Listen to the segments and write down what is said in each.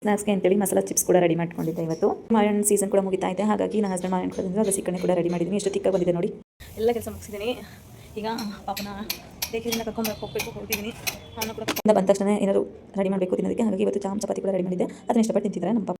ಸ್ನಾಕ್ಸ್ಗೆ ಅಂತೇಳಿ ಮಸಾಲಾ ಚಿಪ್ಸ್ ಕೂಡ ರೆಡಿ ಮಾಡ್ಕೊಂಡಿದ್ದೆ. ಇವತ್ತು ಮಾವಿನ ಸೀಸನ್ ಕೂಡ ಮುಗಿತಾ ಇದೆ, ಹಾಗಾಗಿ ನನ್ನ ಹಸ್ಬೆಂಡ್ ಮಾವಿನ ಕೊಡೋದ್ರಿಂದ ಹಸಿಕಣ್ಣೆ ಕೂಡ ರೆಡಿ ಮಾಡಿದ್ದೀನಿ. ಎಷ್ಟು ತಿಕ್ಕ ಬಂದಿದೆ ನೋಡಿ. ಎಲ್ಲ ಕೆಲಸ ಮುಗಿಸಿದ್ದೀನಿ. ಈಗ ಪಾಪನ ಬೇಕರಿಂದ ಕರ್ಕೊಂಡು ಹೋಗಬೇಕು, ಹೊರಟಿದ್ದೀನಿ. ನಾನು ಕೂಡ ಬಂದ ತಕ್ಷಣ ಏನಾದರೂ ರೆಡಿ ಮಾಡಬೇಕು ತಿನ್ನೋದಕ್ಕೆ, ಹಾಗಾಗಿ ಇವತ್ತು ಜಾಮ್ ಚಪಾತಿ ಕೂಡ ರೆಡಿ ಮಾಡಿದ್ದೆ. ಅದನ್ನ ಇಷ್ಟಪಟ್ಟು ತಿಂತಿದ್ದಾರೆ ನಮ್ಮ ಪಾಪ.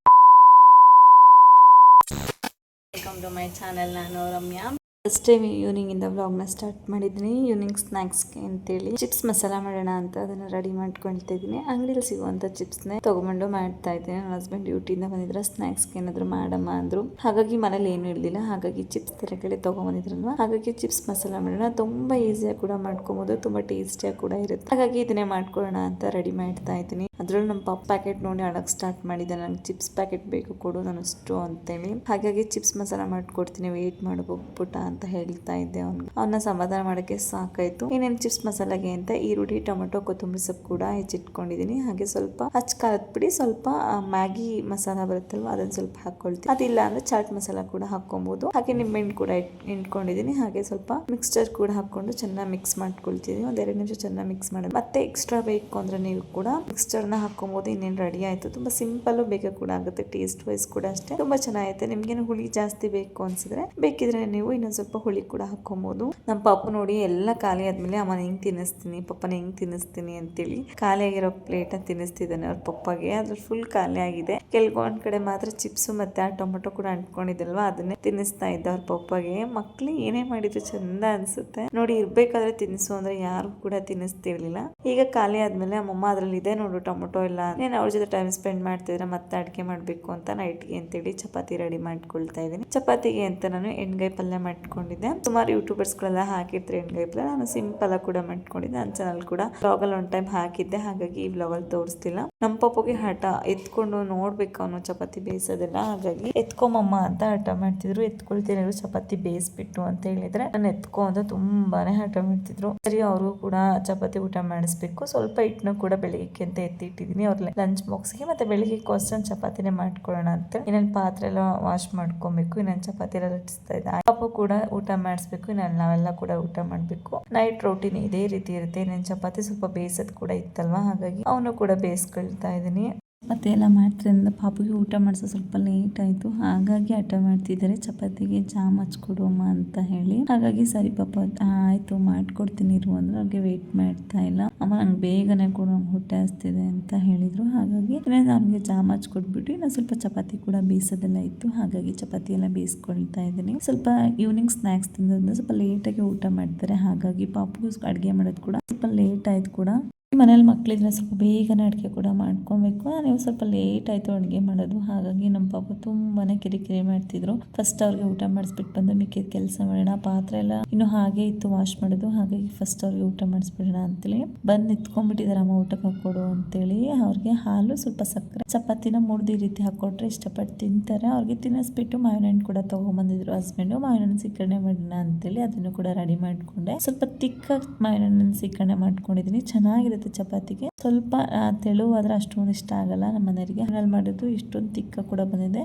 Welcome to my channel. ನಾನು ರಮ್ಯಾ. ಫಸ್ಟ್ ಟೈಮ್ ಈವ್ನಿಂಗಿಂದ ವ್ಲಾಗ್ನ ಸ್ಟಾರ್ಟ್ ಮಾಡಿದ್ದೀನಿ. ಈವ್ನಿಂಗ್ ಸ್ನ್ಯಾಕ್ಸ್ಗೆ ಅಂತೇಳಿ ಚಿಪ್ಸ್ ಮಸಾಲ ಮಾಡೋಣ ಅಂತ ಅದನ್ನು ರೆಡಿ ಮಾಡ್ಕೊಳ್ತಾ ಇದ್ದೀನಿ. ಅಂಗಡಿಯಲ್ಲಿ ಸಿಗುವಂಥ ಚಿಪ್ಸ್ನೇ ತೊಗೊಂಡು ಮಾಡ್ತಾ ಇದ್ದೀನಿ. ನನ್ನ ಹಸ್ಬೆಂಡ್ ಡ್ಯೂಟಿಯಿಂದ ಬಂದಿದ್ರೆ ಸ್ನ್ಯಾಕ್ಸ್ಗೆ ಏನಾದರೂ ಮಾಡಮ್ಮ ಅಂದರು. ಹಾಗಾಗಿ ಮನೇಲಿ ಏನೂ ಇರಲಿಲ್ಲ, ಹಾಗಾಗಿ ಚಿಪ್ಸ್ ತರಕಾರಿ ತೊಗೊಂಬಂದಿದ್ರಲ್ವ, ಹಾಗಾಗಿ ಚಿಪ್ಸ್ ಮಸಾಲ ಮಾಡೋಣ. ತುಂಬ ಈಸಿಯಾಗಿ ಕೂಡ ಮಾಡ್ಕೊಬೋದು, ತುಂಬ ಟೇಸ್ಟಿಯಾಗಿ ಕೂಡ ಇರುತ್ತೆ. ಹಾಗಾಗಿ ಇದನ್ನೇ ಮಾಡ್ಕೊಳ್ಳೋಣ ಅಂತ ರೆಡಿ ಮಾಡ್ತಾ ಇದ್ದೀನಿ. ಅದರಲ್ಲೂ ನಮ್ಮ ಪಾಪ ಪ್ಯಾಕೆಟ್ ನೋಡಿ ಅಳಕ್ಕೆ ಸ್ಟಾರ್ಟ್ ಮಾಡಿದ್ದೆ. ನನಗೆ ಚಿಪ್ಸ್ ಪ್ಯಾಕೆಟ್ ಬೇಕು ಕೊಡು ನಾನು ಅಷ್ಟು ಅಂತೇಳಿ. ಹಾಗಾಗಿ ಚಿಪ್ಸ್ ಮಸಾಲ ಮಾಡ್ಕೊಡ್ತೀನಿ, ವೆಯ್ಟ್ ಮಾಡ್ಬೋಗ್ಬಿಟ್ಟ ಅಂತ ಹೇಳ್ತಾ ಇದ್ದೆ ಅವ್ನಿಗೆ. ಅವನ್ನ ಸಮಾಧಾನ ಮಾಡೋಕ್ಕೆ ಸಾಕಾಯ್ತು. ಇನ್ನೇನು ಚಿಪ್ಸ್ ಮಸಾಲೆಗೆ ಅಂತ ಈರುಳ್ಳಿ, ಟೊಮೆಟೊ, ಕೊತ್ತಂಬರಿ ಸೊಪ್ಪು ಕೂಡ ಹೆಚ್ಚಿಟ್ಕೊಂಡಿದ್ದೀನಿ. ಹಾಗೆ ಸ್ವಲ್ಪ ಖಾರದ ಪುಡಿ, ಸ್ವಲ್ಪ ಮ್ಯಾಗಿ ಮಸಾಲ ಬರುತ್ತಲ್ವ ಅದನ್ನ ಸ್ವಲ್ಪ ಹಾಕೊಳ್ತೀನಿ. ಅದಿಲ್ಲ ಅಂದ್ರೆ ಚಾಟ್ ಮಸಾಲ ಕೂಡ ಹಾಕೊಬಹುದು. ಹಾಗೆ ನಿಂಬೆಹಣ್ಣು ಕೂಡ ಇಟ್ಕೊಂಡಿದ್ದೀನಿ. ಹಾಗೆ ಸ್ವಲ್ಪ ಮಿಕ್ಸ್ಚರ್ ಕೂಡ ಹಾಕೊಂಡು ಚೆನ್ನಾಗಿ ಮಿಕ್ಸ್ ಮಾಡ್ಕೊಳ್ತೀನಿ. ಒಂದ್ 2 ನಿಮಿಷ ಚೆನ್ನಾಗಿ ಮಿಕ್ಸ್ ಮಾಡಿ ಮತ್ತೆ ಎಕ್ಸ್ಟ್ರಾ ಬೇಕು ಅಂದ್ರೆ ನೀವು ಕೂಡ ಮಿಕ್ಸ್ಚರ್ನ ಹಾಕೊಬಹುದು. ಇನ್ನೇನು ರೆಡಿ ಆಯ್ತು. ತುಂಬಾ ಸಿಂಪಲ್, ಬೇಗ ಕೂಡ ಆಗುತ್ತೆ. ಟೇಸ್ಟ್ ವೈಸ್ ಕೂಡ ಅಷ್ಟೇ ತುಂಬಾ ಚೆನ್ನಾಗಿರುತ್ತೆ. ನಿಮ್ಗೇನು ಹುಳಿ ಜಾಸ್ತಿ ಬೇಕು ಅನ್ಸಿದ್ರೆ ಬೇಕಿದ್ರೆ ನೀವು ಇನ್ನೊಂದ್ ಸ್ವಲ್ಪ ಹುಳಿ ಕೂಡ ಹಾಕೊಬಹುದು. ನಮ್ಮ ಪಾಪು ನೋಡಿ ಎಲ್ಲ ಖಾಲಿ ಆದ್ಮೇಲೆ ಅಮ್ಮನ ಹೆಂಗ್ ತಿನ್ನಿಸ್ತೀನಿ, ಪಪ್ಪನ ಹೆಂಗ್ ತಿನ್ನಿಸ್ತೀನಿ ಅಂತೇಳಿ ಖಾಲಿ ಆಗಿರೋ ಪ್ಲೇಟ್ ತಿನ್ನಿಸ್ತಿದ್ದಾನೆ ಅವ್ರ ಪಪ್ಪಗೆ. ಅದ್ರ ಫುಲ್ ಖಾಲಿ ಆಗಿದೆ. ಕೆಲವೊಂದ್ ಕಡೆ ಮಾತ್ರ ಚಿಪ್ಸ್ ಮತ್ತೆ ಆ ಟೊಮೆಟೊ ಕೂಡ ಅಂಟ್ಕೊಂಡಿದ್ದಲ್ವಾ ಅದನ್ನೇ ತಿನ್ನಿಸ್ತಾ ಇದ್ದ ಅವ್ರ ಪಪ್ಪಗೆ. ಮಕ್ಳು ಏನೇ ಮಾಡಿದ್ರು ಚಂದ ಅನ್ಸುತ್ತೆ ನೋಡಿ. ಇರ್ಬೇಕಾದ್ರೆ ತಿನ್ನಿಸು ಅಂದ್ರೆ ಯಾರು ಕೂಡ ತಿನ್ನಿಸ್ತಿರ್ಲಿಲ್ಲ. ಈಗ ಖಾಲಿ ಆದ್ಮೇಲೆ ಅಮ್ಮಮ್ಮ ಅದ್ರಲ್ಲಿ ಇದೆ ನೋಡು ಟೊಮೆಟೊ ಇಲ್ಲ, నేను ಅವ್ರ ಜೊತೆ ಟೈಮ್ ಸ್ಪೆಂಡ್ ಮಾಡ್ತಿದ್ರೆ ಮತ್ತೆ ಅಡಿಗೆ ಮಾಡ್ಬೇಕು ಅಂತ ನೈಟ್ಗೆ ಅಂತೇಳಿ ಚಪಾತಿ ರೆಡಿ ಮಾಡ್ಕೊಳ್ತಾ ಇದ್ದೀನಿ. ಚಪಾತಿಗೆ ಅಂತ ನಾನು ಎಣ್ಗಾಯಿ ಪಲ್ಯ ಮಾಡ್ಕೊಂಡಿದ್ದೆ. ಸುಮಾರು ಯೂಟ್ಯೂಬರ್ಸ್ ಗಳೆಲ್ಲ ಹಾಕಿರ್ತಾರೆ ಎಣ್ಗಾಯಿ ಪಲ್ಯ. ನಾನು ಸಿಂಪಲ್ ಆಗಿ ಕೂಡ ಮಾಡ್ಕೊಂಡಿದ್ದೆ. ನನ್ನ ಚಾನಲ್ ಕೂಡ ಬ್ಲಾಗಲ್ಲಿ ಒಂದು ಟೈಮ್ ಹಾಕಿದ್ದೆ, ಹಾಗಾಗಿ ಈ ಬ್ಲಾಗಲ್ಲಿ ತೋರಿಸ್ತಿಲ್ಲ. ನಮ್ಮ ಪಾಪಗೆ ಹಠ, ಎತ್ಕೊಂಡು ನೋಡ್ಬೇಕು ಅವನು ಚಪಾತಿ ಬೇಯಿಸೋದೆಲ್ಲ. ಹಾಗಾಗಿ ಎತ್ಕೊಂಬಮ್ಮ ಅಂತ ಹಠ ಮಾಡ್ತಿದ್ರು. ಎತ್ಕೊಳ್ತೀನಿ ಚಪಾತಿ ಬೇಯಿಸ್ಬಿಟ್ಟು ಅಂತ ಹೇಳಿದ್ರೆ ನಾನು ಎತ್ಕೊ ಅಂತ ತುಂಬಾನೇ ಹಠ ಮಾಡ್ತಿದ್ರು. ಸರಿ ಅವ್ರಿಗೂ ಕೂಡ ಚಪಾತಿ ಊಟ ಮಾಡಿಸ್ಬೇಕು. ಸ್ವಲ್ಪ ಹಿಟ್ಟನ್ನು ಕೂಡ ಬೆಳಿಗ್ಗೆ ಅಂತ ಎತ್ತಿಟ್ಟಿದ್ದೀನಿ ಅವ್ರ ಲಂಚ್ ಬಾಕ್ಸ್ಗೆ. ಮತ್ತೆ ಬೆಳಿಗ್ಗೆ ಕೋಸ್ಟನ್ ಚಪಾತಿನೇ ಮಾಡ್ಕೊಳ್ಳೋಣ ಅಂತ. ಇನ್ನೊಂದು ಪಾತ್ರೆ ಎಲ್ಲ ವಾಶ್ ಮಾಡ್ಕೊಬೇಕು. ಇನ್ನೊಂದು ಚಪಾತಿ ಎಲ್ಲ ಲಟ್ಟಿಸ್ತಾ ಇದ್ದೆ. ಪಾಪ ಕೂಡ ಊಟ ಮಾಡಿಸ್ಬೇಕು. ಇನ್ನೊಂದು ನಾವೆಲ್ಲ ಕೂಡ ಊಟ ಮಾಡ್ಬೇಕು. ನೈಟ್ ರೋಟೀನ್ ಇದೇ ರೀತಿ ಇರುತ್ತೆ. ಇನ್ನೊಂದು ಚಪಾತಿ ಸ್ವಲ್ಪ ಬೇಯಿಸೋದು ಕೂಡ ಇತ್ತಲ್ವಾ, ಹಾಗಾಗಿ ಅವನು ಕೂಡ ಬೇಯಿಸ್ಕೊಳ್ತಾ ಇದ್ದೀನಿ. ಮತ್ತೆ ಎಲ್ಲ ಮಾಡ್ತಿದ್ರಿಂದ ಪಾಪುಗೆ ಊಟ ಮಾಡಿಸೋ ಸ್ವಲ್ಪ ಲೇಟ್ ಆಯ್ತು, ಹಾಗಾಗಿ ಹಠ ಮಾಡ್ತಿದ್ದಾರೆ ಚಪಾತಿಗೆ ಜಾಮ್ ಹಚ್ಕೊಡುವಮ್ಮ ಅಂತ ಹೇಳಿ. ಹಾಗಾಗಿ ಸರಿ ಪಾಪ ಆಯ್ತು ಮಾಡ್ಕೊಡ್ತೀನಿ ಇರು ಅಂದ್ರೆ ಅವ್ರಿಗೆ ವೇಟ್ ಮಾಡ್ತಾ ಇಲ್ಲ. ಅಮ್ಮ ನಂಗೆ ಬೇಗನೆ ಕೂಡ ಹೊಟ್ಟೆ ಹಸ್ತಿದೆ ಅಂತ ಹೇಳಿದ್ರು. ಹಾಗಾಗಿ ನನಗೆ ಜಾಮ್ ಹಚ್ಕೊಟ್ಬಿಟ್ಟು ನಾನು ಸ್ವಲ್ಪ ಚಪಾತಿ ಕೂಡ ಬೇಯಿಸೋದೆಲ್ಲ ಇತ್ತು, ಹಾಗಾಗಿ ಚಪಾತಿ ಎಲ್ಲ ಬೇಯಿಸ್ಕೊಳ್ತಾ ಇದ್ದೀನಿ. ಸ್ವಲ್ಪ ಈವ್ನಿಂಗ್ ಸ್ನ್ಯಾಕ್ಸ್ ತಿಂದ್ರಿಂದ ಸ್ವಲ್ಪ ಲೇಟಾಗಿ ಊಟ ಮಾಡ್ತಾರೆ. ಹಾಗಾಗಿ ಪಾಪುಗೂ ಅಡುಗೆ ಮಾಡೋದು ಕೂಡ ಸ್ವಲ್ಪ ಲೇಟ್ ಆಯ್ತು ಕೂಡ. ಮನೇಲಿ ಮಕ್ಕಳಿದ್ರೆ ಸ್ವಲ್ಪ ಬೇಗನೆ ಅಡುಗೆ ಕೂಡ ಮಾಡ್ಕೊಬೇಕು. ನೀವು ಸ್ವಲ್ಪ ಲೇಟ್ ಆಯಿತು ಅಡುಗೆ ಮಾಡೋದು, ಹಾಗಾಗಿ ನಮ್ಮ ಪಾಪ ತುಂಬಾನೇ ಕಿರಿಕಿರಿ ಮಾಡ್ತಿದ್ರು. ಫಸ್ಟ್ ಅವ್ರಿಗೆ ಊಟ ಮಾಡಿಸ್ಬಿಟ್ಟು ಬಂದು ಮಿಕ್ಕಿದ ಕೆಲಸ ಮಾಡೋಣ. ಪಾತ್ರೆ ಎಲ್ಲ ಇನ್ನು ಹಾಗೆ ಇತ್ತು ವಾಶ್ ಮಾಡೋದು, ಹಾಗಾಗಿ ಫಸ್ಟ್ ಅವ್ರಿಗೆ ಊಟ ಮಾಡಿಸ್ಬಿಡೋಣ ಅಂತೇಳಿ ಬಂದು ನಿಂತ್ಕೊಂಡ್ಬಿಟ್ಟಿದ್ದಾರೆ. ಅಮ್ಮ ಊಟಕ್ಕೆ ಹಾಕೊಡು ಅಂತೇಳಿ. ಅವ್ರಿಗೆ ಹಾಲು ಸ್ವಲ್ಪ ಸಕ್ಕರೆ ಚಪಾತಿನ ಮುಡ್ದು ಈ ರೀತಿ ಹಾಕೊಟ್ರೆ ಇಷ್ಟಪಟ್ಟು ತಿಂತಾರೆ. ಅವ್ರಿಗೆ ತಿನ್ನಿಸ್ಬಿಟ್ಟು ಮಾವಿನ ಹಣ್ಣು ಕೂಡ ತೊಗೊಂಬಂದಿದ್ರು ಹಸ್ಬೆಂಡು. ಮಾವಿನ ಹಣ್ಣು ಸೀಕರಣೆ ಮಾಡೋಣ ಅಂತೇಳಿ ಅದನ್ನು ಕೂಡ ರೆಡಿ ಮಾಡ್ಕೊಂಡೆ. ಸ್ವಲ್ಪ ತಿಕ್ಕ ಮಾವಿನ ಹಣ್ಣು ಸೀಕರಣೆ ಮಾಡ್ಕೊಂಡಿದ್ದೀನಿ. ಚೆನ್ನಾಗಿರುತ್ತೆ ಚಪಾತಿಗೆ. ಸ್ವಲ್ಪ ತೆಳುವಾದ್ರೆ ಅಷ್ಟೊಂದು ಇಷ್ಟ ಆಗಲ್ಲ ನಮ್ಮ ಮನೆಯವರಿಗೆ. ಮನೇಲಿ ಮಾಡೋದು ಇಷ್ಟೊಂದು ತಿಕ್ಕ ಕೂಡ ಬಂದಿದೆ.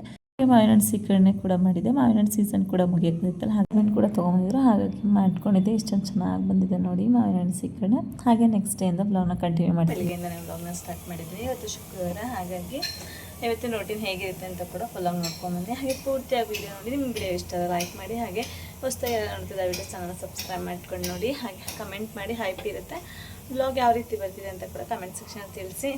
ಮಾವಿನ ಹಣ್ಣು ಸೀಕರಣೆ ಕೂಡ ಮಾಡಿದೆ. ಮಾವಿನ ಹಣ್ಣು ಸೀಸನ್ ಕೂಡ ಮುಗಿಯುತ್ತಲ್ಲ, ಹಸ್ಬೆಂಡ್ ಕೂಡ ತೊಗೊಂಡಿದ್ರು, ಹಾಗಾಗಿ ಮಾಡ್ಕೊಂಡಿದ್ದೆ. ಇಷ್ಟೊಂದು ಚೆನ್ನಾಗಿ ಬಂದಿದೆ ನೋಡಿ ಮಾವಿನ ಹಣ್ಣು ಸೀಕರಣೆ. ಹಾಗೆ ನೆಕ್ಸ್ಟ್ ಡೇ ಇಂದ ಬ್ಲಾಗ್ನ ಕಂಟಿನ್ಯೂ ಮಾಡಿ. ಬೆಳಿಗ್ಗೆಯಿಂದ ನಾನು ಬ್ಲಾಗ್ನ ಸ್ಟಾರ್ಟ್ ಮಾಡಿದ್ವಿ. ಇವತ್ತು ಶುಕ್ರವಾರ, ಹಾಗಾಗಿ ಇವತ್ತಿನ ರೂಟೀನ್ ಹೇಗಿರುತ್ತೆ ಅಂತ ಕೂಡ ಫಾಲೋ ಮಾಡ್ಕೊಂಡ್ಬಂದೆ. ಹಾಗೆ ಪೂರ್ತಿಯಾಗಿ ವಿಡಿಯೋ ನೋಡಿ. ನಿಮ್ಮ ವಿಡಿಯೋ ಇಷ್ಟ ಲೈಕ್ ಮಾಡಿ, ಹಾಗೆ ಹೊಸದಾಗಿ ನೋಡ್ತಿದ್ದ ವಿಡಿಯೋ ಚಾನಲ್ ಸಬ್ಸ್ಕ್ರೈಬ್ ಮಾಡ್ಕೊಂಡು ನೋಡಿ. ಹಾಗೆ ಕಮೆಂಟ್ ಮಾಡಿ, ಹೈಪ್ ಇರುತ್ತೆ. ಬ್ಲಾಗ್ ಯಾವ ರೀತಿ ಬರ್ತಿದೆ ಅಂತ ಕೂಡ ಕಮೆಂಟ್ ಸೆಕ್ಷನ್ ತಿಳಿಸಿ.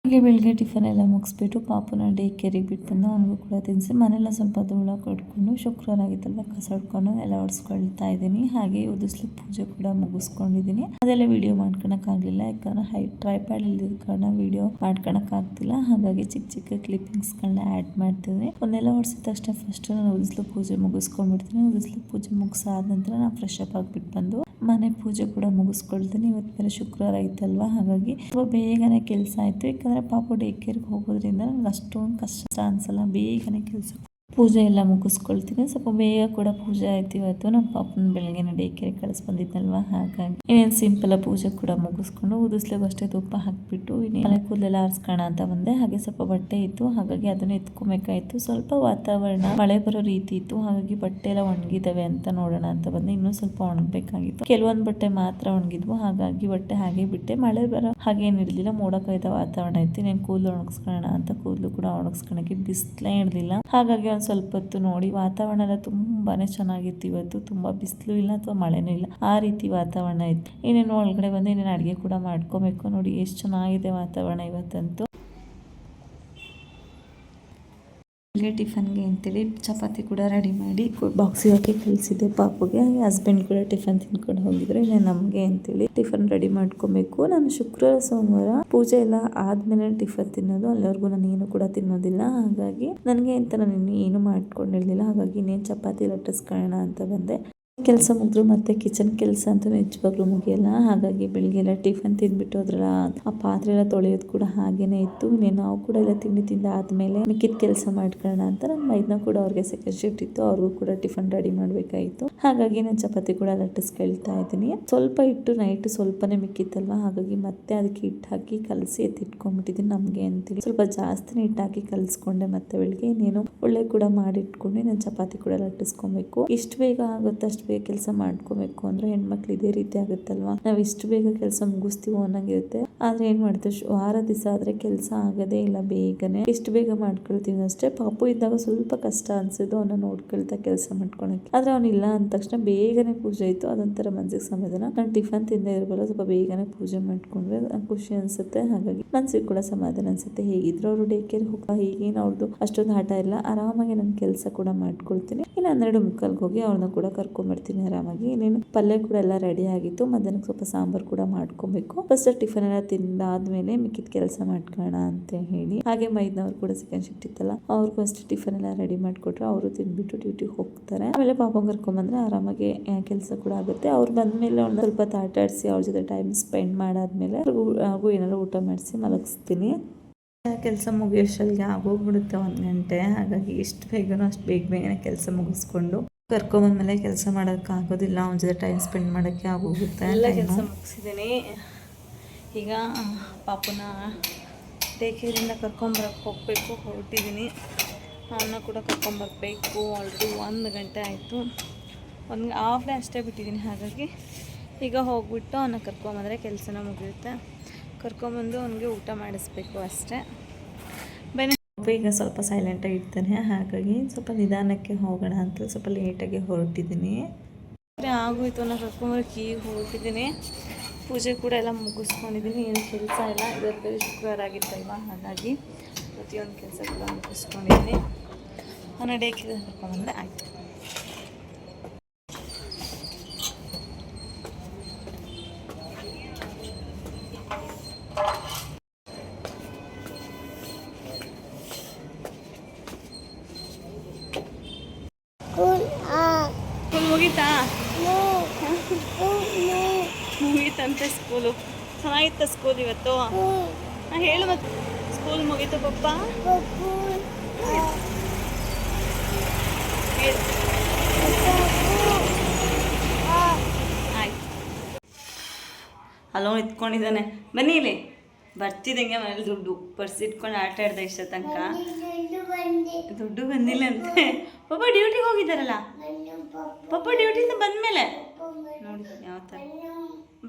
ಹಾಗೆ ಬೆಳಗ್ಗೆ ಟಿಫನ್ ಎಲ್ಲ ಮುಗಿಸ್ಬಿಟ್ಟು ಪಾಪುನ ಡೇ ಕೇರಿಗೆ ಬಿಟ್ಟು ಬಂದು ಅವನಿಗೂ ಕೂಡ ತಿನ್ನಿಸಿ ಮನೆಯೆಲ್ಲ ಸ್ವಲ್ಪ ಧೂಳ ಕೊಟ್ಕೊಂಡು, ಶುಕ್ರವಾರ ಆಗಿತ್ತಲ್ವ ಕಸ ಹೊಡ್ಕೊಂಡು ಎಲ್ಲ ಒರೆಸ್ಕೊಳ್ತಾ ಇದ್ದೀನಿ. ಹಾಗೆ ಉದಿಸ್ಲು ಪೂಜೆ ಕೂಡ ಮುಗಿಸ್ಕೊಂಡಿದ್ದೀನಿ. ಅದೆಲ್ಲ ವಿಡಿಯೋ ಮಾಡ್ಕೊಳಕ್ಕಾಗಲಿಲ್ಲ, ಯಾಕಂದ್ರೆ ಟ್ರೈಪ್ಯಾಡ್ ಇಲ್ದಿದ್ದ ಕಾರಣ ವಿಡಿಯೋ ಮಾಡ್ಕೊಳಕ್ಕಾಗ್ತಿಲ್ಲ. ಹಾಗಾಗಿ ಚಿಕ್ಕ ಚಿಕ್ಕ ಕ್ಲಿಪ್ಪಿಂಗ್ಸ್ಗಳನ್ನ ಆ್ಯಡ್ ಮಾಡ್ತಿದ್ದೀನಿ. ಒಂದೆಲ್ಲ ಒರೆಸಿದ ತಕ್ಷಣ ಫಸ್ಟ್ ನಾನು ಉದಿಸ್ಲು ಪೂಜೆ ಮುಗಿಸ್ಕೊಂಡ್ಬಿಡ್ತೀನಿ. ಉದಿಸ್ಲು ಪೂಜೆ ಮುಗಿಸಾದ ನಂತರ ನಾನು ಫ್ರೆಶ್ ಅಪ್ ಆಗಿಬಿಟ್ಟು ಬಂದು ಮನೆ ಪೂಜೆ ಕೂಡ ಮುಗಿಸ್ಕೊಳ್ತೀನಿ. ಇವತ್ತು ಬೇರೆ ಶುಕ್ರವಾರ ಐತಲ್ವ, ಹಾಗಾಗಿ ಬೇಗನೆ ಕೆಲಸ ಆಯಿತು. ಯಾಕಂದರೆ ಪಾಪು ಡೇ ಕೇರ್ಗೆ ಹೋಗೋದ್ರಿಂದ ನಂಗೆ ಅಷ್ಟೊಂದು ಕಷ್ಟ ಅನ್ಸಲ್ಲ, ಬೇಗನೆ ಕೆಲಸ ಪೂಜೆ ಎಲ್ಲ ಮುಗಿಸ್ಕೊಳ್ತೀನಿ. ಸ್ವಲ್ಪ ಬೇಗ ಕೂಡ ಪೂಜೆ ಆಯ್ತು ಇವತ್ತು. ನಮ್ಮ ಪಾಪನ ಬೆಳಗ್ಗೆ ಡೇಕೆರೆ ಕಳಿಸ್ಬಂದಿದ್ನಲ್ವ, ಹಾಗಾಗಿ ಇನ್ನೇನು ಸಿಂಪಲ್ ಪೂಜೆ ಕೂಡ ಮುಗಿಸ್ಕೊಂಡು ಉದಿಸ್ಲಿಗೂ ಅಷ್ಟೇ ತುಪ್ಪ ಹಾಕಿಬಿಟ್ಟು ಮನೆ ಕೂದಲೆಲ್ಲ ಆರಿಸ್ಕೋಣ ಅಂತ ಬಂದೆ. ಹಾಗೆ ಸ್ವಲ್ಪ ಬಟ್ಟೆ ಇತ್ತು, ಹಾಗಾಗಿ ಅದನ್ನ ಎತ್ಕೊಬೇಕಾಯ್ತು. ಸ್ವಲ್ಪ ವಾತಾವರಣ ಮಳೆ ಬರೋ ರೀತಿ ಇತ್ತು, ಹಾಗಾಗಿ ಬಟ್ಟೆ ಎಲ್ಲ ಒಣಗಿದಾವೆ ಅಂತ ನೋಡೋಣ ಅಂತ ಬಂದೆ. ಇನ್ನೂ ಸ್ವಲ್ಪ ಒಣಗಬೇಕಾಗಿತ್ತು. ಕೆಲವೊಂದು ಬಟ್ಟೆ ಮಾತ್ರ ಒಣಗಿದ್ವು, ಹಾಗಾಗಿ ಬಟ್ಟೆ ಹಾಗೆ ಬಿಟ್ಟೆ. ಮಳೆ ಬರೋ ಹಾಗೇನು ಇರಲಿಲ್ಲ, ಮೋಡ ಕವಿದ ವಾತಾವರಣ ಇತ್ತು. నేను ಕೂದಲು ಒಣಗಿಸ್ಕೊಳ್ಳೋಣ ಅಂತ ಕೂದಲು ಕೂಡ ಒಣಗಿಸ್ಕೊಳಕ್ಕೆ ಬಿಸಿಲೇ ಇರಲಿಲ್ಲ, ಹಾಗಾಗಿ ಒಂದು ಸ್ವಲ್ಪ ಹೊತ್ತು ನೋಡಿ ವಾತಾವರಣ ಎಲ್ಲ ತುಂಬಾನೇ ಚೆನ್ನಾಗಿತ್ತು ಇವತ್ತು. ತುಂಬಾ ಬಿಸಿಲು ಇಲ್ಲ ಅಥವಾ ಮಳೆನೂ ಇಲ್ಲ, ಆ ರೀತಿ ವಾತಾವರಣ ಇತ್ತು. ಇನ್ನೇನು ಒಳಗಡೆ ಬಂದು ಇನ್ನೇನು ಅಡುಗೆ ಕೂಡ ಮಾಡ್ಕೋಬೇಕು. ನೋಡಿ ಎಷ್ಟು ಚೆನ್ನಾಗಿದೆ ವಾತಾವರಣ ಇವತ್ತಂತೂ. ಟಿಫನ್ಗೆ ಅಂತೇಳಿ ಚಪಾತಿ ಕೂಡ ರೆಡಿ ಮಾಡಿ ಬಾಕ್ಸಿಗೆ ಹಾಕಿ ಕಳಿಸಿದ್ದೆ ಪಾಪುಗೆ. ಹಸ್ಬೆಂಡ್ ಕೂಡ ಟಿಫನ್ ತಿನ್ಕೊಂಡು ಹೋಗಿದ್ರು. ಇಲ್ಲ ನಮಗೆ ಅಂತೇಳಿ ಟಿಫನ್ ರೆಡಿ ಮಾಡ್ಕೊಬೇಕು. ನಾನು ಶುಕ್ರವಾರ ಸೋಮವಾರ ಪೂಜೆ ಎಲ್ಲ ಆದ್ಮೇಲೆ ಟಿಫನ್ ತಿನ್ನೋದು, ಅಲ್ಲಿವರೆಗೂ ನಾನು ಏನು ಕೂಡ ತಿನ್ನೋದಿಲ್ಲ. ಹಾಗಾಗಿ ನನಗೆ ಅಂತ ನಾನು ಇನ್ನೂ ಏನು ಮಾಡ್ಕೊಂಡಿರಲಿಲ್ಲ, ಹಾಗಾಗಿ ಇನ್ನೇನು ಚಪಾತಿ ಲಟ್ಟಿಸ್ಕೊಳ್ಳೋಣ ಅಂತ ಬಂದೆ. ಕೆಲಸ ಮುಗಿದ್ರು ಮತ್ತೆ ಕಿಚನ್ ಕೆಲಸ ಅಂತ ನಿಜವಾಗ್ಲೂ ಮುಗಿಯಲ್ಲ. ಹಾಗಾಗಿ ಬೆಳಿಗ್ಗೆ ಎಲ್ಲ ಟಿಫನ್ ತಿಂದ್ಬಿಟ್ಟು ಹೋದ್ರಲ್ಲ, ಆ ಪಾತ್ರೆ ಎಲ್ಲ ತೊಳೆಯೋದು ಕೂಡ ಹಾಗೇನೆ ಇತ್ತು. ಇನ್ನೇನು ನಾವು ಕೂಡ ಎಲ್ಲ ತಿಂಡಿ ಆದ್ಮೇಲೆ ಮಿಕ್ಕಿದ ಕೆಲಸ ಮಾಡ್ಕೊಳ್ಳೋಣ ಅಂತ ನನ್ನ ಮೈದ್ನ ಕೂಡ ಅವ್ರಿಗೆ ಸೆಕೆಂಡ್ ಶಿಫ್ಟ್ ಇತ್ತು, ಅವ್ರಿಗೂ ಕೂಡ ಟಿಫನ್ ರೆಡಿ ಮಾಡಬೇಕಾಯಿತು. ಹಾಗಾಗಿ ನಾನು ಚಪಾತಿ ಕೂಡ ಲಟ್ಟಿಸ್ಕೊಳ್ತಾ ಇದ್ದೀನಿ. ಸ್ವಲ್ಪ ಹಿಟ್ಟು ನೈಟ್ ಸ್ವಲ್ಪನೇ ಮಿಕ್ಕಿತ್ತಲ್ವ, ಹಾಗಾಗಿ ಮತ್ತೆ ಅದಕ್ಕೆ ಹಿಟ್ಟು ಹಾಕಿ ಕಲಸಿ ಎತ್ತಿಟ್ಕೊಂಡ್ಬಿಟ್ಟಿದ್ದೀನಿ ನಮಗೆ ಅಂತೇಳಿ. ಸ್ವಲ್ಪ ಜಾಸ್ತಿನೇ ಹಿಟ್ಟು ಹಾಕಿ ಕಲಿಸ್ಕೊಂಡೆ. ಮತ್ತೆ ಬೆಳಿಗ್ಗೆ ಇನ್ನೇನು ಒಳ್ಳೆ ಕೂಡ ಮಾಡಿಟ್ಕೊಂಡು ನಾನು ಚಪಾತಿ ಕೂಡ ಲಟ್ಟಿಸ್ಕೊಬೇಕು. ಇಷ್ಟು ಬೇಗ ಆಗುತ್ತೆ ಅಷ್ಟು ಬೇಗ ಕೆಲಸ ಮಾಡ್ಕೋಬೇಕು ಅಂದ್ರೆ ಹೆಣ್ಮಕ್ಳು ಇದೇ ರೀತಿ ಆಗುತ್ತಲ್ವಾ, ನಾವು ಇಷ್ಟು ಬೇಗ ಕೆಲಸ ಮುಗಿಸ್ತೀವೋ ಅನ್ನಂಗಿರುತ್ತೆ. ಆದ್ರೆ ಏನ್ ಮಾಡ್ತೀವಿ, ವಾರ ದಿವಸ ಆದ್ರೆ ಕೆಲಸ ಆಗೋದೇ ಇಲ್ಲ ಬೇಗನೆ. ಎಷ್ಟು ಬೇಗ ಮಾಡ್ಕೊಳ್ತೀವಿ ಅಷ್ಟೇ. ಪಾಪು ಇದ್ದಾಗ ಸ್ವಲ್ಪ ಕಷ್ಟ ಅನ್ಸಿದ್ದು ಅವನ್ನ ನೋಡ್ಕೊಳ್ತಾ ಕೆಲಸ ಮಾಡ್ಕೊಳಕ್ಕೆ. ಆದ್ರೆ ಅವ್ನಿಲ್ಲ ಅಂದ ತಕ್ಷಣ ಬೇಗನೆ ಪೂಜೆ ಇತ್ತು, ಅದೊಂಥರ ಮನಸ್ಸಿಗೆ ಸಮಾಧಾನ. ನಾನು ಟಿಫನ್ ತಿಂದೇ ಇರಬಲ್ಲ, ಸ್ವಲ್ಪ ಬೇಗನೆ ಪೂಜೆ ಮಾಡ್ಕೊಂಡ್ರೆ ಖುಷಿ ಅನ್ಸುತ್ತೆ, ಹಾಗಾಗಿ ಮನ್ಸಿಗೆ ಕೂಡ ಸಮಾಧಾನ ಅನ್ಸುತ್ತೆ. ಹೇಗಿದ್ರು ಅವರು ಡೇ ಕೇರ್ ಹೋಗ, ಹೀಗೇನು ಅವ್ರದ್ದು ಅಷ್ಟೊಂದು ಆಟ ಇಲ್ಲ, ಆರಾಮಾಗಿ ನನ್ನ ಕೆಲಸ ಕೂಡ ಮಾಡ್ಕೊಳ್ತೀನಿ. ಇನ್ನು 12:45 ಹೋಗಿ ಅವ್ರನ್ನ ಕೂಡ ಕರ್ಕೊಂಡ್ಬರ್ತೀನಿ ಆರಾಮಾಗಿ. ಇನ್ನೇನು ಪಲ್ಯ ಕೂಡ ಎಲ್ಲ ರೆಡಿ ಆಗಿತ್ತು. ಮಧ್ಯಾಹ್ನಕ್ಕೆ ಸ್ವಲ್ಪ ಸಾಂಬಾರು ಕೂಡ ಮಾಡ್ಕೊಬೇಕು. ಫಸ್ಟ್ ಟಿಫನ್ ಎಲ್ಲ ತಿಂದಾದ್ಮೇಲೆ ಮಿಕ್ಕಿದ ಕೆಲಸ ಮಾಡ್ಕೊಳ್ಳೋಣ ಅಂತ ಹೇಳಿ. ಹಾಗೆ ಮೈದ್ನವ್ರು ಕೂಡ ಸೆಕೆಂಡ್ ಶಿಫ್ಟ್ ಇತ್ತಲ್ಲ, ಅವ್ರಿಗೂ ಅಷ್ಟೇ ಟಿಫನ್ ಎಲ್ಲ ರೆಡಿ ಮಾಡಿಕೊಟ್ರೆ ಅವರು ತಿಂದ್ಬಿಟ್ಟು ಡ್ಯೂಟಿಗೆ ಹೋಗ್ತಾರೆ. ಆಮೇಲೆ ಪಾಪ ಕರ್ಕೊಂಡ್ಬಂದ್ರೆ ಆರಾಮಾಗಿ ಕೆಲಸ ಕೂಡ ಆಗುತ್ತೆ. ಅವ್ರು ಬಂದ್ಮೇಲೆ ಅವ್ರನ್ನ ಸ್ವಲ್ಪ ಆಟ ಆಡಿಸಿ ಅವ್ರ ಜೊತೆ ಟೈಮ್ ಸ್ಪೆಂಡ್ ಮಾಡಾದ್ಮೇಲೆ ಹಾಗೂ ಏನಾದ್ರು ಊಟ ಮಾಡಿಸಿ ಮಲಗಿಸ್ತೀನಿ. ಕೆಲಸ ಮುಗಿಯೋಷ್ಟಲ್ಲಿಗೆ ಆಗೋಗ್ಬಿಡುತ್ತೆ 1 ಗಂಟೆ. ಹಾಗಾಗಿ ಎಷ್ಟು ಬೇಗನೋ ಅಷ್ಟು ಬೇಗನೆ ಕೆಲಸ ಮುಗಿಸ್ಕೊಂಡು ಕರ್ಕೊಂಬಂದ್ಮೇಲೆ ಕೆಲಸ ಮಾಡೋಕ್ಕಾಗೋದಿಲ್ಲ, ಅವನ ಜೊತೆ ಟೈಮ್ ಸ್ಪೆಂಡ್ ಮಾಡೋಕ್ಕೆ ಆಗೋಗುತ್ತೆ. ಎಲ್ಲ ಕೆಲಸ ಮುಗಿಸಿದ್ದೀನಿ. ಈಗ ಪಾಪುನ ಡೇ ಕೇರಿಂದ ಕರ್ಕೊಂಬರಕ್ಕೆ ಹೋಗಬೇಕು, ಹೊರಟಿದ್ದೀನಿ. ಅವನ್ನ ಕೂಡ ಕರ್ಕೊಂಬರ್ಬೇಕು. ಆಲ್ರೆಡಿ 1 ಗಂಟೆ ಆಯಿತು, 1 ಹಾಫ್ ಡೇ ಅಷ್ಟೇ ಬಿಟ್ಟಿದ್ದೀನಿ. ಹಾಗಾಗಿ ಈಗ ಹೋಗ್ಬಿಟ್ಟು ಅವನ್ನ ಕರ್ಕೊಂಬಂದರೆ ಕೆಲಸನ ಮುಗಿಯುತ್ತೆ. ಕರ್ಕೊಂಬಂದು ಅವನಿಗೆ ಊಟ ಮಾಡಿಸ್ಬೇಕು ಅಷ್ಟೇ. ಬನ್ನಿ. ಈಗ ಸ್ವಲ್ಪ ಸೈಲೆಂಟಾಗಿ ಇರ್ತಾನೆ, ಹಾಗಾಗಿ ಸ್ವಲ್ಪ ನಿಧಾನಕ್ಕೆ ಹೋಗೋಣ ಅಂತ ಸ್ವಲ್ಪ ಲೇಟಾಗಿ ಹೊರಟಿದ್ದೀನಿ. ಆಗೋಯ್ತು, ನಾನು ಕರ್ಕೊಂಬರಕ್ಕೆ ಈಗ ಹೊರಟಿದ್ದೀನಿ. ಪೂಜೆ ಕೂಡ ಎಲ್ಲ ಮುಗಿಸ್ಕೊಂಡಿದ್ದೀನಿ, ಏನು ಕೆಲಸ ಇಲ್ಲ. ಇವತ್ತು ಶುಕ್ರವಾರ ಆಗಿತ್ತಲ್ವ, ಹಾಗಾಗಿ ಪ್ರತಿಯೊಂದು ಕೆಲಸ ಕೂಡ ಮುಗಿಸ್ಕೊಂಡಿದ್ದೀನಿ. ನಾನು ಡೇ ಕೇರ್ ಕರ್ಕೊಂಬಂದರೆ ಆಯಿತು. ಮುಗೀತಾ? ಮುಗೀತಂತೆ ಸ್ಕೂಲು. ಚೆನ್ನಾಗಿತ್ತ ಸ್ಕೂಲ್ ಇವತ್ತು? ಹೇಳು ಮತ್ತೆ. ಸ್ಕೂಲ್ ಮುಗೀತು ಪಪ್ಪ? ಆಯ್ತು. ಅಲ್ಲೋ ಇಟ್ಕೊಂಡಿದ್ದಾನೆ. ಬನ್ನಿ ಇಲ್ಲಿ. ಬರ್ತಿದ್ದಂಗೆ ಮನೇಲಿ ದುಡ್ಡು ಪರ್ಸ್ ಇಟ್ಕೊಂಡು ಆಟ ಆಡ್ದೆ ಇಷ್ಟ ತನಕ. ದುಡ್ಡು ಬಂದಿಲ್ಲ ಅಂತೆ. ಪಪ್ಪ ಡ್ಯೂಟಿಗೆ ಹೋಗಿದ್ದಾರಲ್ಲ, ಪಪ್ಪ ಡ್ಯೂಟಿಯಿಂದ ಬಂದಮೇಲೆ ನೋಡಿ ಯಾವ ಥರ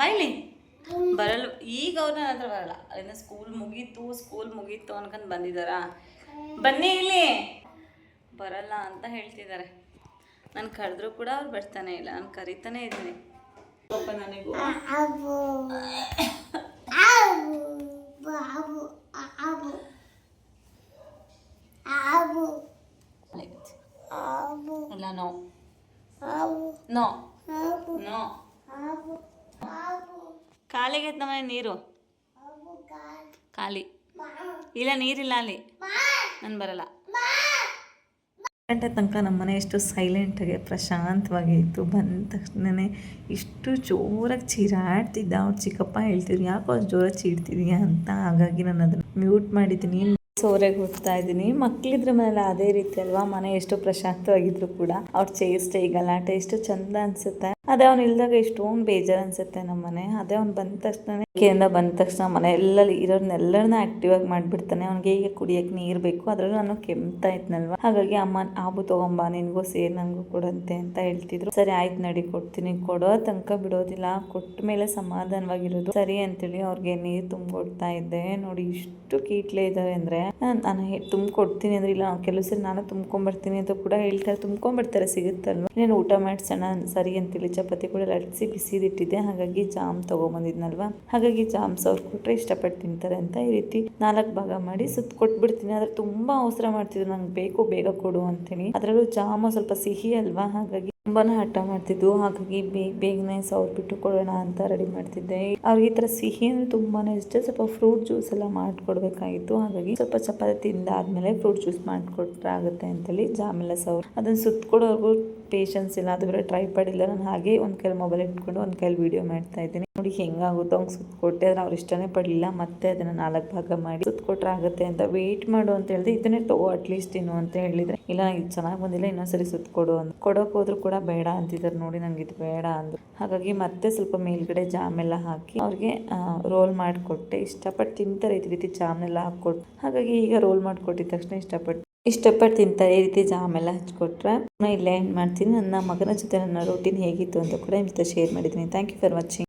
ಬಾಯ್ಲಿ ಬರಲ್ಲ. ಈಗ ಅವ್ರನ್ನ ಹತ್ರ ಬರಲ್ಲ, ಅಲ್ಲಿಂದ ಸ್ಕೂಲ್ ಮುಗೀತು ಅನ್ಕೊಂಡು ಬಂದಿದ್ದಾರಾ. ಬನ್ನಿ ಇಲ್ಲಿ. ಬರಲ್ಲ ಅಂತ ಹೇಳ್ತಿದ್ದಾರೆ. ನಾನು ಕರೆದ್ರೂ ಕೂಡ ಅವ್ರು ಬರ್ತಾನೆ ಇಲ್ಲ, ನಾನು ಕರಿತಾನೆ ಇದ್ದೀನಿ. ಪಪ್ಪ ನನಗೂ ಇಲ್ಲ. No no no. ಕಾಲಿಗೆ ನಮ್ಮ ನೀರು ಖಾಲಿ ಇಲ್ಲ, ನೀರಿಲ್ಲ ಅಲ್ಲಿ. ನಾನು ಬರಲ್ಲ. ಗಂಟೆ ತನಕ ನಮ್ಮ ಮನೆ ಎಷ್ಟು ಸೈಲೆಂಟಾಗಿ ಪ್ರಶಾಂತವಾಗಿ ಇತ್ತು. ಬಂದ ತಕ್ಷಣವೇ ಇಷ್ಟು ಜೋರಾಗಿ ಚೀರಾಡ್ತಿದ್ದ. ಅವ್ರು ಚಿಕ್ಕಪ್ಪ ಹೇಳ್ತಿದ್ರು, ಯಾಕೋ ಅಷ್ಟು ಜೋರಾಗಿ ಚೀಡ್ತಿದ್ಯಾ ಅಂತ. ಹಾಗಾಗಿ ನಾನು ಅದನ್ನು ಮ್ಯೂಟ್ ಮಾಡಿದ್ದೀನಿ. ಸೋರೆಗೆ ಹೋಗ್ತಾ ಇದ್ದೀನಿ. ಮಕ್ಳಿದ್ರ ಮೇಲೆ ಅದೇ ರೀತಿ ಅಲ್ವಾ, ಮನೆ ಎಷ್ಟು ಪ್ರಶಾಂತವಾಗಿದ್ರು ಕೂಡ ಅವ್ರ ಚೇಷ್ಟೆ ಗಲಾಟೆ ಎಷ್ಟು ಚಂದ ಅನ್ಸುತ್ತೆ. ಅದೇ ಅವ್ನು ಇಲ್ದಾಗ ಎಷ್ಟೊಂದು ಬೇಜಾರು ಅನ್ಸುತ್ತೆ ನಮ್ಮನೆ. ಅದೇ ಅವ್ನು ಬಂದ ತಕ್ಷಣ ಬಂದ ತಕ್ಷಣ ಮನೆ ಎಲ್ಲ ಇರೋರ್ನೆಲ್ಲರನ್ನ ಆಕ್ಟಿವ್ ಆಗಿ ಮಾಡ್ಬಿಡ್ತಾನೆ. ಅವ್ನಿಗೆ ಈಗ ಕುಡಿಯಕ್ಕೆ ನೀರು ಬೇಕು, ಅದ್ರಲ್ಲೂ ನಾನು ಕೆಮ್ತಾ ಇದ್ನಲ್ವಾ, ಹಾಗಾಗಿ ಅಮ್ಮ ಆಬು ತಗೊಂಬ ನಿನ್ಗೂ ಸೇರ್ ನಂಗೂ ಕೊಡಂತೆ ಅಂತ ಹೇಳ್ತಿದ್ರು. ಸರಿ ಆಯ್ತು ನಡಿ ಕೊಡ್ತೀನಿ, ಕೊಡೋ ತನಕ ಬಿಡೋದಿಲ್ಲ, ಕೊಟ್ಟ ಮೇಲೆ ಸಮಾಧಾನವಾಗಿರೋದು ಸರಿ ಅಂತೇಳಿ ಅವ್ರಿಗೆ ನೀರು ತುಂಬಿಕೊಡ್ತಾ ಇದ್ದೆ. ನೋಡಿ ಇಷ್ಟು ಕೀಟ್ಲೆ ಇದಾವೆ ಅಂದ್ರೆ ನಾನು ತುಂಬಿಕೊಡ್ತೀನಿ ಅಂದ್ರೆ ಇಲ್ಲ, ಕೆಲವು ಸರಿ ನಾನು ತುಂಬ್ಕೊಂಡ್ಬರ್ತೀನಿ ಅಂತ ಕೂಡ ಹೇಳ್ತಾರೆ. ತುಂಬ್ಕೊಂಡ್ಬರ್ತಾರೆ, ಸಿಗುತ್ತಲ್ವ, ಇನ್ನೇನು ಊಟ ಮಾಡ್ಸೋಣ ಸರಿ ಅಂತೇಳಿ ಚಪಾತಿ ಕೂಡ ಲಟ್ಸಿ ಬಿಸಿದಿಟ್ಟಿದ್ದೆ. ಹಾಗಾಗಿ ಜಾಮ್ ತಗೊಂಬಂದಿದ್ನಲ್ವಾ, ಹಾಗಾಗಿ ಜಾಮ್ಸ್ ಅವ್ರು ಕೊಟ್ರೆ ಇಷ್ಟಪಟ್ಟು ತಿಂತಾರೆ ಅಂತ ಈ ರೀತಿ 4 ಭಾಗ ಮಾಡಿ ಸುತ್ತ ಕೊಟ್ಬಿಡ್ತೀನಿ. ಆದ್ರೆ ತುಂಬಾ ಅವಸರ ಮಾಡ್ತಿದ್ರು, ನಂಗೆ ಬೇಕು ಬೇಗ ಕೊಡು ಅಂತೇಳಿ. ಅದ್ರಲ್ಲೂ ಜಾಮ ಸ್ವಲ್ಪ ಸಿಹಿ ಅಲ್ವಾ, ಹಾಗಾಗಿ ತುಂಬಾನೇ ಹಠ ಮಾಡ್ತಿದ್ವು. ಹಾಗಾಗಿ ಬೇಗನೆ ಸೌರ್ಬಿಟ್ಟು ಕೊಡೋಣ ಅಂತ ರೆಡಿ ಮಾಡ್ತಿದ್ದೆ. ಅವ್ರಿಗೆ ಈ ತರ ಸಿಹಿ ಅಂದ್ರೆ ತುಂಬಾನೇ ಇಷ್ಟ. ಸ್ವಲ್ಪ ಫ್ರೂಟ್ ಜ್ಯೂಸ್ ಎಲ್ಲ ಮಾಡ್ಕೊಡ್ಬೇಕಾಗಿತ್ತು. ಹಾಗಾಗಿ ಸ್ವಲ್ಪ ಚಪಾತಿ ತಿಂದಾದ್ಮೇಲೆ ಫ್ರೂಟ್ ಜ್ಯೂಸ್ ಮಾಡ್ಕೊಟ್ರೆ ಆಗುತ್ತೆ ಅಂತೇಳಿ ಜಾಮೆಲ್ಲ ಸೌರ್ ಅದನ್ನ ಸುತ್ತಕೊಡೋರ್ಗು ಪೇಷನ್ಸ್ ಇಲ್ಲ. ಅದು ಬೇರೆ ಟ್ರೈಪಾಡ್ ಇಲ್ಲ. ನಾನು ಹಾಗೆ ಒಂದ್ ಕೈಲಿ ಮೊಬೈಲ್ ಇಟ್ಕೊಂಡು ಒಂದ್ ಕೈಲಿ ವಿಡಿಯೋ ಮಾಡ್ತಾ ಇದ್ದೀನಿ. ನೋಡಿ ಹೆಂಗಾಗುತ್ತೋ ಹಂಗೆ ಸುತ್ತಕೊಟ್ಟೆ. ಆದ್ರೆ ಅವ್ರು ಇಷ್ಟನೇ ಪಡಲಿಲ್ಲ. ಮತ್ತೆ ಅದನ್ನ 4 ಭಾಗ ಮಾಡಿ ಸುತ್ತಕೊಟ್ರೆ ಆಗುತ್ತೆ ಅಂತ ವೇಟ್ ಮಾಡು ಅಂತ ಹೇಳಿದೆ. ಇದನ್ನೇ ತಗೋ ಅಟ್ಲೀಸ್ಟ್ ಇನ್ನು ಅಂತ ಹೇಳಿದ್ರೆ, ಇಲ್ಲ ಇದು ಚೆನ್ನಾಗಿ ಬಂದಿಲ್ಲ, ಇನ್ನೊಂದ್ಸರಿ ಸುತ್ತಕೊಡು ಅಂತ. ಕೊಡೋಕೆ ಹೋದ್ರು ಕೂಡ ಬೇಡ ಅಂತಿದ್ದಾರೆ. ನೋಡಿ ನಂಗೆ ಇದು ಬೇಡ ಅಂದ್ರು. ಹಾಗಾಗಿ ಮತ್ತೆ ಸ್ವಲ್ಪ ಮೇಲ್ಗಡೆ ಜಾಮ್ ಎಲ್ಲ ಹಾಕಿ ಅವ್ರಿಗೆ ರೋಲ್ ಮಾಡಿಕೊಟ್ಟೆ. ಇಷ್ಟಪಟ್ಟು ತಿಂತಾರೆ ಈ ರೀತಿ ಜಾಮ್ ಎಲ್ಲ ಹಾಕ್ಕೊಟ್ಟು. ಹಾಗಾಗಿ ಈಗ ರೋಲ್ ಮಾಡಿಕೊಟ್ಟಿದ ತಕ್ಷಣ ಇಷ್ಟಪಟ್ಟು ತಿಂತಾರೆ. ಈ ರೀತಿ ಜಾಮ್ ಎಲ್ಲ ಹಚ್ಕೊಟ್ರೆ ಇಲ್ಲೇ ಏನು ಮಾಡ್ತೀನಿ, ನನ್ನ ಮಗನ ಜೊತೆ ನನ್ನ ರೂಟೀನ್ ಹೇಗಿತ್ತು ಅಂತ ಕೂಡ ನಿಮ್ಮ ಜೊತೆ ಶೇರ್ ಮಾಡಿದ್ದೀನಿ. Thank you for watching.